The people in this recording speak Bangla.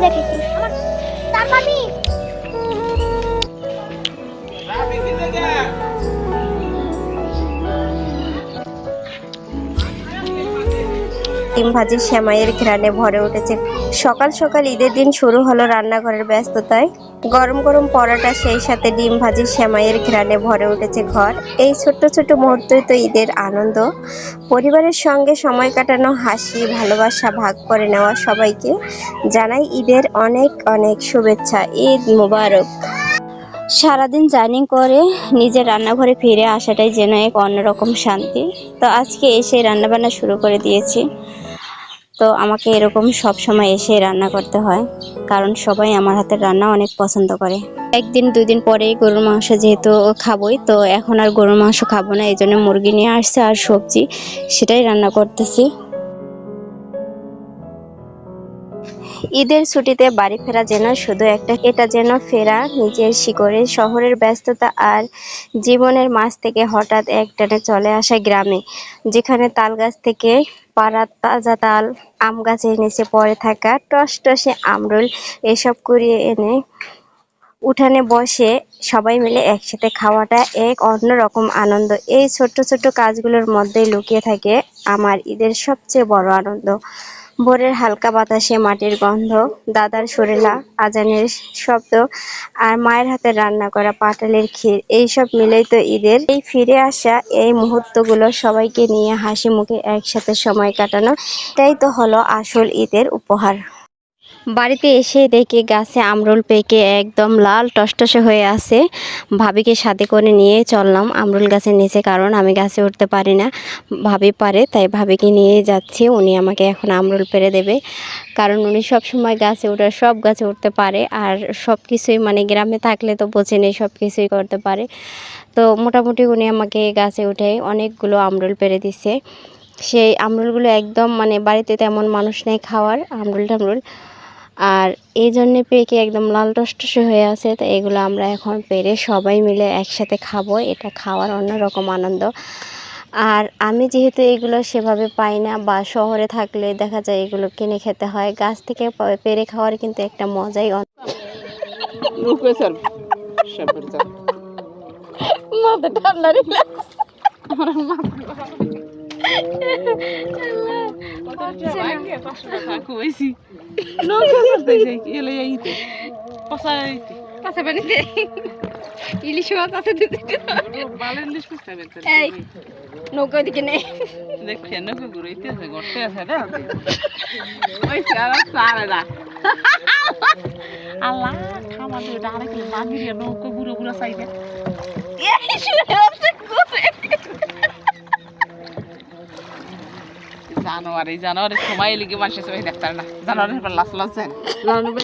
দেখাইছিস আমার তার মানে ডিম ভাজি সেমাইয়ের ঘ্রাণে ভরে উঠেছে। সকাল সকাল ঈদের দিন শুরু হলো রান্নাঘরের ব্যস্ততায়। গরম গরম পরোটা, সেই সাথে ডিম ভাজি সেমাইয়ের ঘ্রাণে ভরে উঠেছে ঘর। এই ছোট্ট ছোট্ট মুহূর্তই তো ঈদের আনন্দ। পরিবারের সঙ্গে সময় কাটানো, হাসি ভালোবাসা ভাগ করে নেওয়া, সবাইকে জানাই ঈদের অনেক অনেক শুভেচ্ছা। ঈদ মুবারক। সারাদিন জার্নি করে নিজের রান্নাঘরে ফিরে আসাটাই যেন এক অন্যরকম শান্তি। তো আজকে এসে রান্নাবান্না শুরু করে দিয়েছি। তো আমাকে এরকম সব সময় এসে রান্না করতে হয়, কারণ সবাই আমার হাতের রান্না অনেক পছন্দ করে। একদিন দুদিন পরেই গরুর মাংস যেহেতু খাবোই, তো এখন আর গরুর মাংস খাবো না, এই জন্য মুরগি নিয়ে আসছে আর সবজি, সেটাই রান্না করতেছি। ঈদের ছুটিতে বাড়ি ফেরা যেন শুধু এটা যেন ফেরা নিজের শিকড়ে। শহরের ব্যস্ততা আর জীবনের মাঝ থেকে হঠাৎ একটানে চলে আসা গ্রামে, যেখানে তাল গাছ থেকে পাড়া তাজা তাল, আম গাছের নিচে পড়ে থাকা টসটসে আমরুল, এসব কুড়িয়ে এনে উঠানে বসে সবাই মিলে একসাথে খাওয়াটা এক অন্যরকম আনন্দ। এই ছোট্ট ছোট্ট কাজগুলোর মধ্যেই লুকিয়ে থাকে আমার ঈদের সবচেয়ে বড় আনন্দ। ভোরের হালকা বাতাসে মাটির গন্ধ, দাদার সুরেলা আজানের শব্দ, আর মায়ের হাতে রান্না করা পাটালির ক্ষীর, এইসব মিলেই তো ঈদের এই ফিরে আসা এই মুহূর্তগুলো, সবাইকে নিয়ে হাসি মুখে একসাথে সময় কাটানো, এটাই তো হলো আসল ঈদের উপহার। বাড়িতে এসে দেখি গাছে আমরুল পেকে একদম লাল টসটসে হয়ে আছে। ভাবিকে সাথে করে নিয়ে চললাম আমরুল গাছের নিচে, কারণ আমি গাছে উঠতে পারি না, ভাবি পারে, তাই ভাবিকে নিয়ে যাচ্ছি। উনি আমাকে এখন আমরুল পেড়ে দেবে, কারণ উনি সব সময় গাছে ওঠে, সব গাছে উঠতে পারে, আর সব কিছুই মানে গ্রামে থাকলে তো বোঝেনি, সব কিছুই করতে পারে। তো মোটামুটি উনি আমাকে গাছে উঠে অনেকগুলো আমরুল পেড়ে দিছে। সেই আমরুলগুলো একদম মানে বাড়িতে তেমন মানুষ নেই খাওয়ার আমরুল টামরুল, আর এই জন্যে পেকে একদম লাল টসটসে হয়ে আছে। তো এগুলো আমরা এখন পেরে সবাই মিলে একসাথে খাবো, এটা খাওয়ার অন্যরকম আনন্দ। আর আমি যেহেতু এগুলো সেভাবে পাই না, বা শহরে থাকলে দেখা যায় এগুলো কিনে খেতে হয়, গাছ থেকে পেরে খাওয়ার কিন্তু একটা মজাই ইলিশ মাছ আছে নৌকা দিকে নেই আল্লাহ খামার আরেক বাঁধিয়ে নৌকা বুড়ো বুড়ো চাইবে জানোয়ার, এই জানোয়ারের সময় লিগে মানুষের সবাই দেখতার না, জানোয়ারের লাশ লাশ